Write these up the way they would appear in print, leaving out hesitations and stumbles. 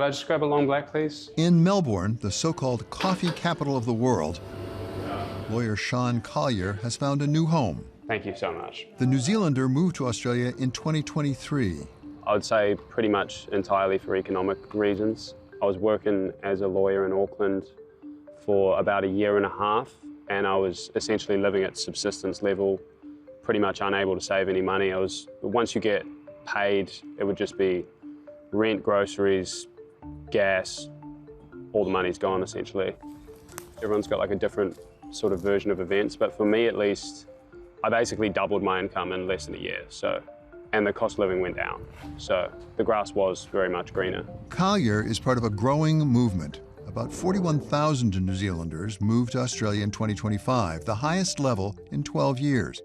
Could I just grab a long black, please? In Melbourne, the so-called coffee capital of the world, lawyer Sean Collier has found a new home. Thank you so much. The New Zealander moved to Australia in 2023. I would say pretty much entirely for economic reasons. I was working as a lawyer in Auckland for about a year and a half, and I was essentially living at subsistence level, pretty much unable to save any money. Once you get paid, it would just be rent, groceries, gas, all the money's gone essentially. Everyone's got like a different sort of version of events, but for me at least, I basically doubled my income in less than a year, and the cost of living went down. So the grass was very much greener. Collier is part of a growing movement. About 41,000 New Zealanders moved to Australia in 2025, the highest level in 12 years,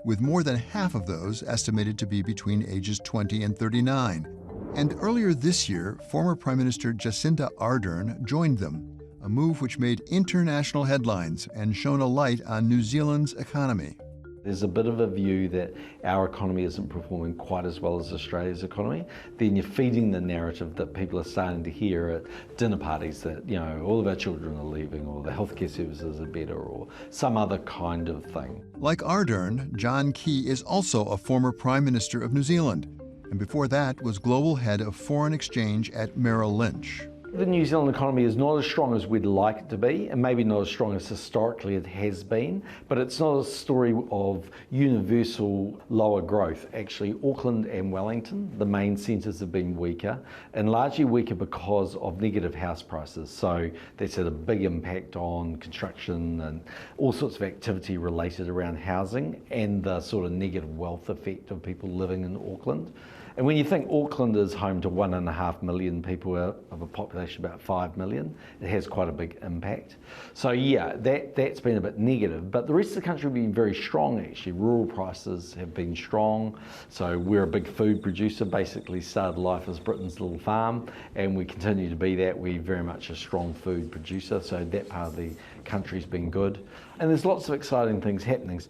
with more than half of those estimated to be between ages 20 and 39. And earlier this year, former Prime Minister Jacinda Ardern joined them, a move which made international headlines and shone a light on New Zealand's economy. There's a bit of a view that our economy isn't performing quite as well as Australia's economy. Then you're feeding the narrative that people are starting to hear at dinner parties that, you know, all of our children are leaving, or the healthcare services are better, or some other kind of thing. Like Ardern, John Key is also a former Prime Minister of New Zealand, and before that was Global Head of Foreign Exchange at Merrill Lynch. The New Zealand economy is not as strong as we'd like it to be, and maybe not as strong as historically it has been, but it's not a story of universal lower growth. Actually, Auckland and Wellington, the main centres, have been weaker, and largely weaker because of negative house prices. So that's had a big impact on construction and all sorts of activity related around housing and the sort of negative wealth effect of people living in Auckland. And when you think Auckland is home to 1.5 million people of a population of about 5 million, it has quite a big impact. So yeah, that's been a bit negative, but the rest of the country has been very strong actually. Rural prices have been strong. So we're a big food producer, basically started life as Britain's little farm, and we continue to be that. We're very much a strong food producer, so that part of the country's been good. And there's lots of exciting things happening.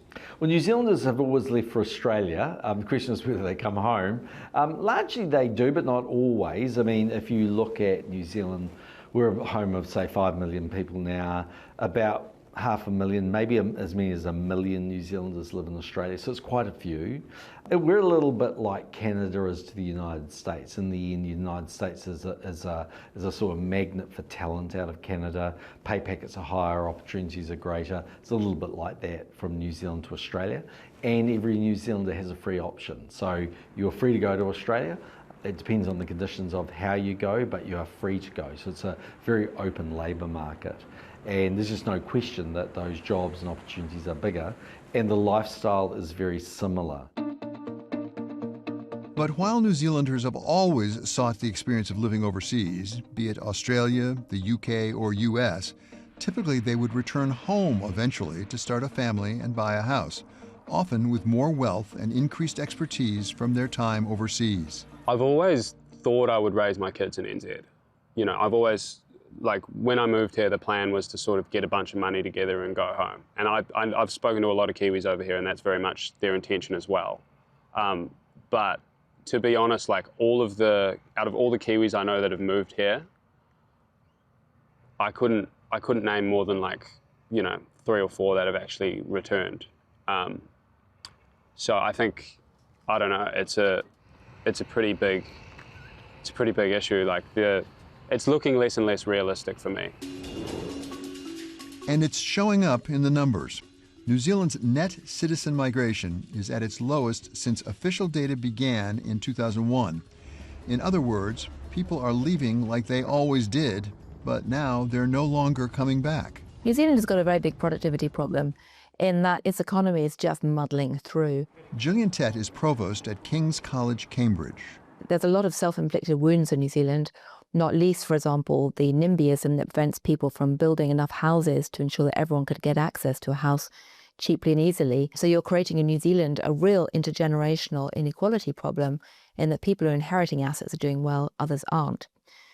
Well, New Zealanders have always left for Australia. The question is whether they come home. Largely they do, but not always. I mean, if you look at New Zealand, we're a home of, say, 5 million people now. About 500,000, maybe as many as 1 million New Zealanders live in Australia, so it's quite a few. We're a little bit like Canada is to the United States. In the end, the United States is a sort of magnet for talent out of Canada. Pay packets are higher, opportunities are greater. It's a little bit like that from New Zealand to Australia. And every New Zealander has a free option. So you're free to go to Australia. It depends on the conditions of how you go, but you are free to go. So it's a very open labour market. And there's just no question that those jobs and opportunities are bigger, and the lifestyle is very similar. But while New Zealanders have always sought the experience of living overseas, be it Australia, the UK, or US, typically they would return home eventually to start a family and buy a house, often with more wealth and increased expertise from their time overseas. I've always thought I would raise my kids in NZ. You know, I've always, like, when I moved here, the plan was to sort of get a bunch of money together and go home. And I've spoken to a lot of Kiwis over here, and that's very much their intention as well. But to be honest, like, out of all the Kiwis I know that have moved here, I couldn't name more than, like, you know, 3 or 4 that have actually returned. So I think, I don't know, it's a pretty big issue. Like, it's looking less and less realistic for me. And it's showing up in the numbers. New Zealand's net citizen migration is at its lowest since official data began in 2001. In other words, people are leaving like they always did, but now they're no longer coming back. New Zealand has got a very big productivity problem in that its economy is just muddling through. Gillian Tett is provost at King's College, Cambridge. There's a lot of self-inflicted wounds in New Zealand, not least, for example, the NIMBYism that prevents people from building enough houses to ensure that everyone could get access to a house cheaply and easily. So you're creating in New Zealand a real intergenerational inequality problem in that people who are inheriting assets are doing well, others aren't.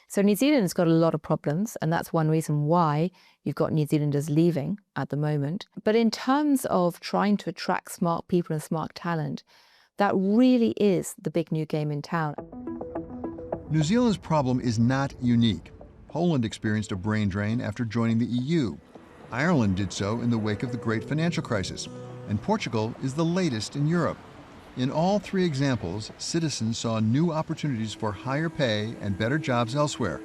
So New Zealand's got a lot of problems, and that's one reason why you've got New Zealanders leaving at the moment. But in terms of trying to attract smart people and smart talent, that really is the big new game in town. New Zealand's problem is not unique. Poland experienced a brain drain after joining the EU. Ireland did so in the wake of the great financial crisis. And Portugal is the latest in Europe. In all three examples, citizens saw new opportunities for higher pay and better jobs elsewhere.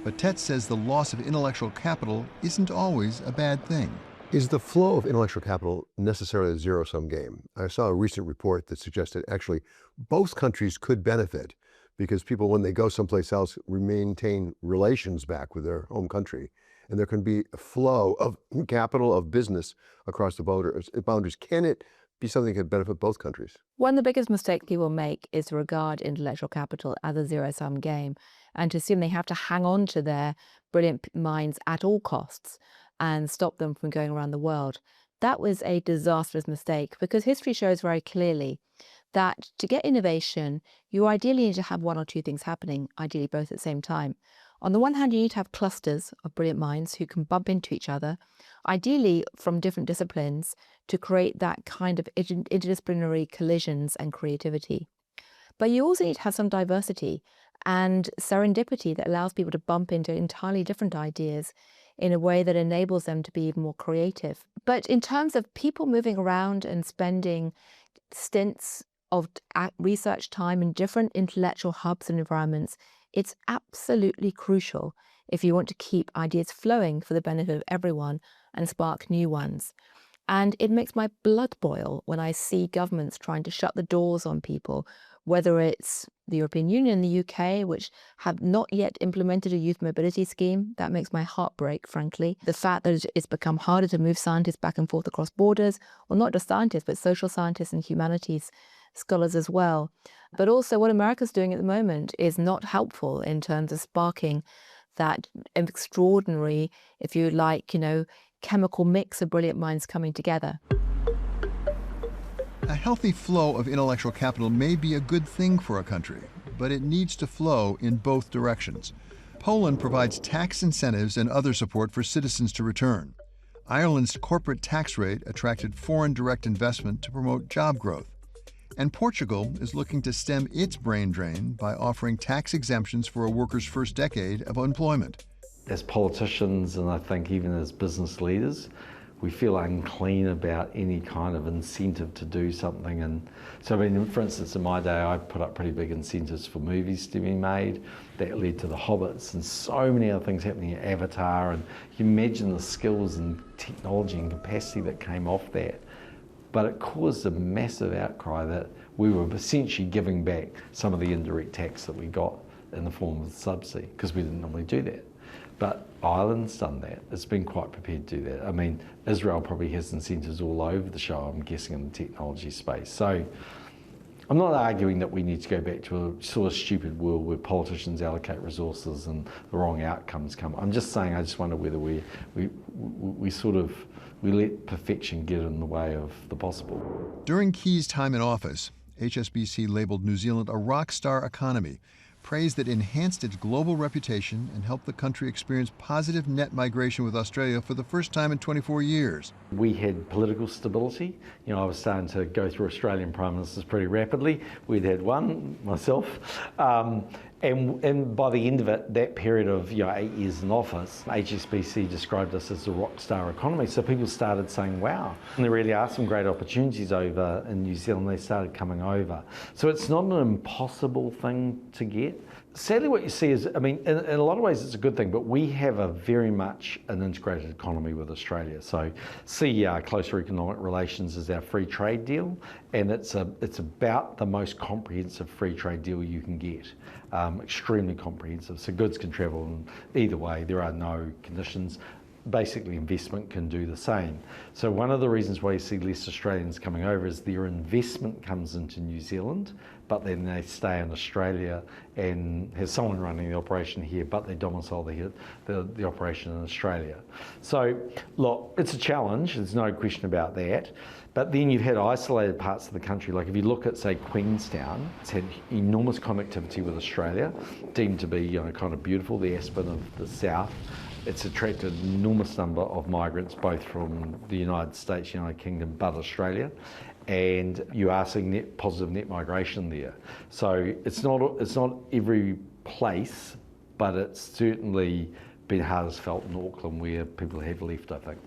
But Tett says the loss of intellectual capital isn't always a bad thing. Is the flow of intellectual capital necessarily a zero-sum game? I saw a recent report that suggested actually both countries could benefit because people, when they go someplace else, maintain relations back with their home country. And there can be a flow of capital, of business across the boundaries. Can it be something that could benefit both countries? One of the biggest mistakes people make is to regard intellectual capital as a zero-sum game and to assume they have to hang on to their brilliant minds at all costs and stop them from going around the world. That was a disastrous mistake because history shows very clearly that to get innovation, you ideally need to have one or two things happening, ideally both at the same time. On the one hand, you need to have clusters of brilliant minds who can bump into each other, ideally from different disciplines, to create that kind of interdisciplinary collisions and creativity. But you also need to have some diversity and serendipity that allows people to bump into entirely different ideas in a way that enables them to be even more creative. But in terms of people moving around and spending stints of research time in different intellectual hubs and environments, it's absolutely crucial if you want to keep ideas flowing for the benefit of everyone and spark new ones. And it makes my blood boil when I see governments trying to shut the doors on people, whether it's the European Union and the UK, which have not yet implemented a youth mobility scheme. That makes my heart break, frankly. The fact that it's become harder to move scientists back and forth across borders, well, not just scientists, but social scientists and humanities scholars as well. But also what America's doing at the moment is not helpful in terms of sparking that extraordinary, if you like, chemical mix of brilliant minds coming together. A healthy flow of intellectual capital may be a good thing for a country, but it needs to flow in both directions. Poland provides tax incentives and other support for citizens to return. Ireland's corporate tax rate attracted foreign direct investment to promote job growth. And Portugal is looking to stem its brain drain by offering tax exemptions for a worker's first decade of employment. As politicians, and I think even as business leaders, we feel unclean about any kind of incentive to do something. And so, for instance, in my day, I put up pretty big incentives for movies to be made. That led to The Hobbits and so many other things happening at Avatar. And you imagine the skills and technology and capacity that came off that. But it caused a massive outcry that we were essentially giving back some of the indirect tax that we got in the form of the subsidy, because we didn't normally do that. But Ireland's done that. It's been quite prepared to do that. I mean, Israel probably has incentives all over the show, I'm guessing, in the technology space. So I'm not arguing that we need to go back to a sort of stupid world where politicians allocate resources and the wrong outcomes come. I'm just saying, I just wonder whether we let perfection get in the way of the possible. During Key's time in office, HSBC labeled New Zealand a rockstar economy, praised that enhanced its global reputation and helped the country experience positive net migration with Australia for the first time in 24 years. We had political stability. I was starting to go through Australian Prime Ministers pretty rapidly. We'd had one, myself. And by the end of it, that period of 8 years in office, HSBC described us as a rockstar economy. So people started saying, wow, and there really are some great opportunities over in New Zealand. They started coming over. So it's not an impossible thing to get. Sadly, what you see is, in a lot of ways it's a good thing, but we have a very much an integrated economy with Australia. So see closer economic relations as our free trade deal, and it's about the most comprehensive free trade deal you can get. Extremely comprehensive, so goods can travel in either way, there are no conditions. Basically, investment can do the same. So one of the reasons why you see less Australians coming over is their investment comes into New Zealand, but then they stay in Australia and have someone running the operation here, but they domicile the operation in Australia. So look, it's a challenge, there's no question about that. But then you've had isolated parts of the country, like if you look at, say, Queenstown, it's had enormous connectivity with Australia, deemed to be kind of beautiful, the Aspen of the south. It's attracted an enormous number of migrants, both from the United States, United Kingdom, but Australia. And you are seeing positive net migration there. So it's not every place, but it's certainly been hardest felt in Auckland where people have left, I think.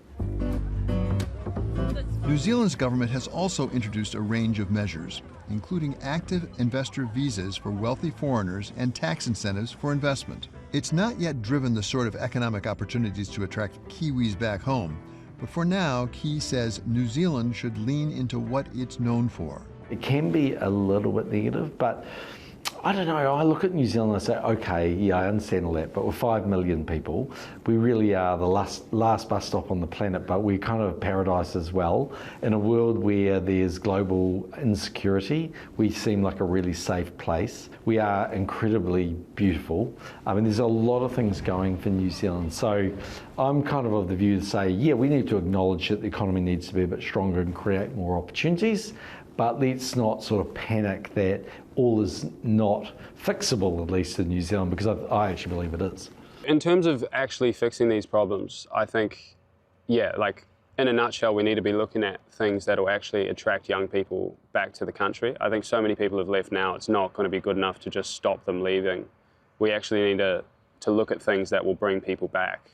New Zealand's government has also introduced a range of measures, including active investor visas for wealthy foreigners and tax incentives for investment. It's not yet driven the sort of economic opportunities to attract Kiwis back home, but for now, Key says New Zealand should lean into what it's known for. It can be a little bit negative, but I don't know, I look at New Zealand and I say, okay, yeah, I understand all that, but we're 5 million people. We really are the last bus stop on the planet, but we're kind of a paradise as well. In a world where there's global insecurity, we seem like a really safe place. We are incredibly beautiful. I mean, there's a lot of things going for New Zealand. So I'm kind of the view to say, yeah, we need to acknowledge that the economy needs to be a bit stronger and create more opportunities, but let's not sort of panic that all is not fixable, at least in New Zealand, because I actually believe it is. In terms of actually fixing these problems, I think, yeah, like in a nutshell, we need to be looking at things that will actually attract young people back to the country. I think so many people have left now, it's not going to be good enough to just stop them leaving. We actually need to look at things that will bring people back.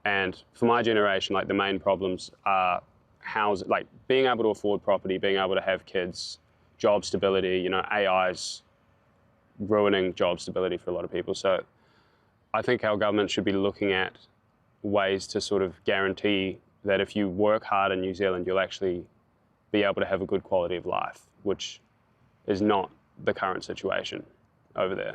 And for my generation, like the main problems are housing, like being able to afford property, being able to have kids, job stability. You know, AI's ruining job stability for a lot of people. So I think our government should be looking at ways to sort of guarantee that if you work hard in New Zealand, you'll actually be able to have a good quality of life, which is not the current situation over there.